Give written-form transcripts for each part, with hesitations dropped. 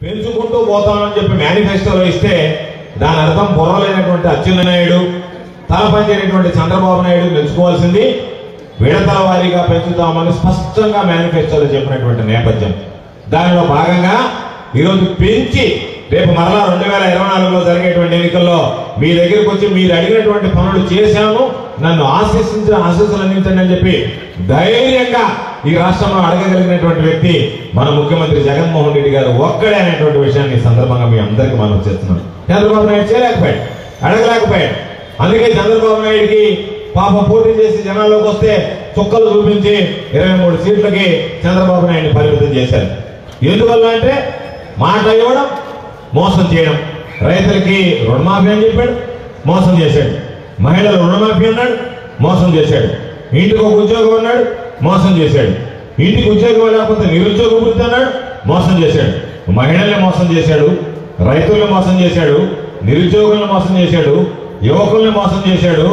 పెంచుకుంటూ పోతామని చెప్పి మేనిఫెస్టోలో ఇస్తే దాని అర్థం బుర్రలేనటువంటి అచ్చెన్నాయుడు తల పనిచేయనటువంటి చంద్రబాబు నాయుడు మెచ్చుకోవాల్సింది విడతల వారీగా పెంచుతామని స్పష్టంగా మేనిఫెస్టోలో చెప్పినటువంటి నేపథ్యం. దానిలో భాగంగా ఈరోజు పెంచి రేపు మరలా 2024లో జరిగేటువంటి ఎన్నికల్లో మీ దగ్గరికి వచ్చి మీరు అడిగినటువంటి పనులు చేశాను, నన్ను ఆశీస్సులు అందించండి అని చెప్పి ధైర్యంగా ఈ రాష్ట్రంలో అడగగలిగినటువంటి వ్యక్తి మన ముఖ్యమంత్రి జగన్మోహన్ రెడ్డి గారు ఒక్కడే అనేటువంటి విషయాన్ని ఈ సందర్భంగా మీ అందరికీ మనం చేస్తున్నాం. చంద్రబాబు నాయుడు చేయలేకపోయాడు, అడగలేకపోయాడు. అందుకే చంద్రబాబు నాయుడికి పాప పోటీ చేసి జనాల్లోకి వస్తే చుక్కలు చూపించి 23 సీట్లకి చంద్రబాబు నాయుడిని పరిమితం చేశారు. ఎందువల్ల అంటే మాట ఇవ్వడం, మోసం చేయడం. రైతులకి రుణమాఫీ అని చెప్పాడు, మోసం చేశాడు. మహిళలు రుణమాఫీ అన్నాడు, మోసం చేశాడు. ఇంటికి ఒక ఉద్యోగం అన్నాడు, మోసం చేశాడు. ఇంటికి ఉద్యోగం లేకపోతే నిరుద్యోగ వృత్తి అన్నాడు, మోసం చేశాడు. మహిళల్ని మోసం చేశాడు, రైతుల్ని మోసం చేశాడు, నిరుద్యోగులను మోసం చేశాడు, యువకుల్ని మోసం చేశాడు.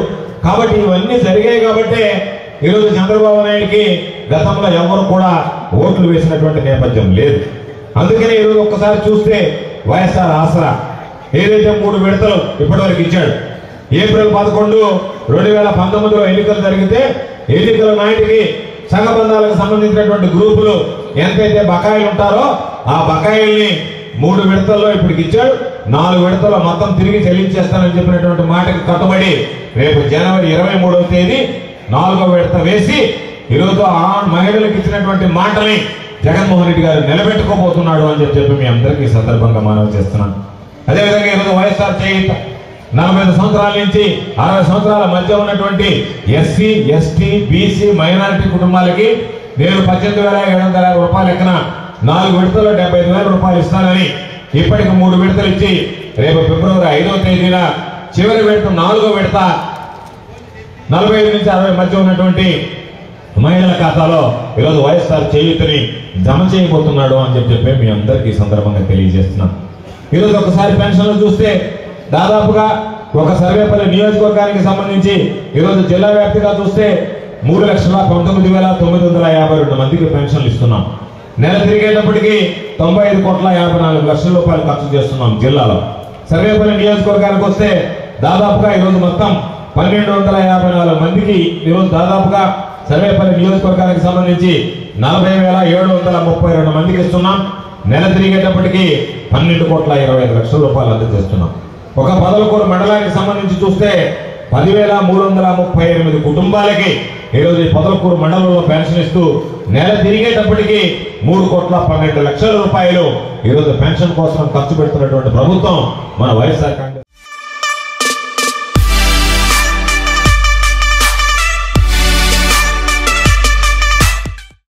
కాబట్టి ఇవన్నీ జరిగాయి కాబట్టే ఈరోజు చంద్రబాబు నాయుడికి గతంలో ఎవరు కూడా ఓట్లు వేసినటువంటి నేపథ్యం లేదు. అందుకని ఈరోజు ఒక్కసారి చూస్తే వైఎస్ఆర్ ఆసరా ఏదైతే 3 విడతలు ఇప్పటివరకు ఇచ్చాడు. ఏప్రిల్ 11, 2019లో ఎన్నికలు జరిగితే ఎన్నికల నాటికి సంఘబంధాలకు సంబంధించినటువంటి గ్రూపులు ఎంతైతే బకాయిలు ఉంటారో ఆ బకాయిల్ని 3 విడతల్లో ఇప్పటికి ఇచ్చాడు. 4 విడతల్లో మొత్తం తిరిగి చెల్లించేస్తానని చెప్పినటువంటి మాటకి కట్టుబడి రేపు జనవరి 23వ తేదీ 4వ విడత వేసి ఈరోజు ఆ మహిళలకు ఇచ్చినటువంటి మాటని జగన్మోహన్ రెడ్డి గారు నిలబెట్టుకోబోతున్నాడు అని చెప్పి మీ అందరికీ సందర్భంగా మనవి చేస్తున్నాను. అదేవిధంగా ఈరోజు వైఎస్ఆర్ చేయూత 45 సంవత్సరాల నుంచి 60 సంవత్సరాల మధ్య ఉన్నటువంటి ఎస్సీ, ఎస్టీ, బీసీ, మైనారిటీ కుటుంబాలకి నేను 18,750 రూపాయలు ఎక్కన 4 విడతల్లో 75,000 రూపాయలు ఇస్తానని ఇప్పటికి 3 విడతలు ఇచ్చి రేపు ఫిబ్రవరి 5వ తేదీన చివరి విడత 4వ విడత 45 నుంచి 60 మధ్య ఉన్నటువంటి మహిళల ఖాతాలో ఈరోజు వైఎస్ఆర్ చేయూతని జమ చేయబోతున్నాడు అని చెప్పి మీ అందరికీ సందర్భంగా తెలియజేస్తున్నాను. ఈరోజు ఒకసారి పెన్షన్లు చూస్తే దాదాపుగా ఒక సర్వేపల్లి నియోజకవర్గానికి సంబంధించి ఈరోజు జిల్లా వ్యాప్తిగా చూస్తే 3,19,952 మందికి పెన్షన్లు ఇస్తున్నాం. నెల తిరిగేటప్పటికి 95,54,00,00,000 రూపాయలు ఖర్చు చేస్తున్నాం జిల్లాలో. సర్వేపల్లి నియోజకవర్గానికి వస్తే దాదాపుగా ఈరోజు మొత్తం 1,254 మందికి ఈరోజు దాదాపుగా సర్వేపల్లి నియోజకవర్గానికి సంబంధించి 40,732 మందికి ఇస్తున్నాం. నెల తిరిగేటప్పటికి 12,25,00,000 రూపాయలు అందజేస్తున్నాం. ఒక పొదలకూరు మండలానికి సంబంధించి చూస్తే 10,338 కుటుంబాలకి ఈరోజు ఈ పొదలకూరు మండలంలో పెన్షన్ ఇస్తూ నెల తిరిగేటప్పటికి 3,12,00,000 రూపాయలు ఈరోజు పెన్షన్ కోసం ఖర్చు పెడుతున్నటువంటి ప్రభుత్వం మన వైఎస్ఆర్ కాంగ్రెస్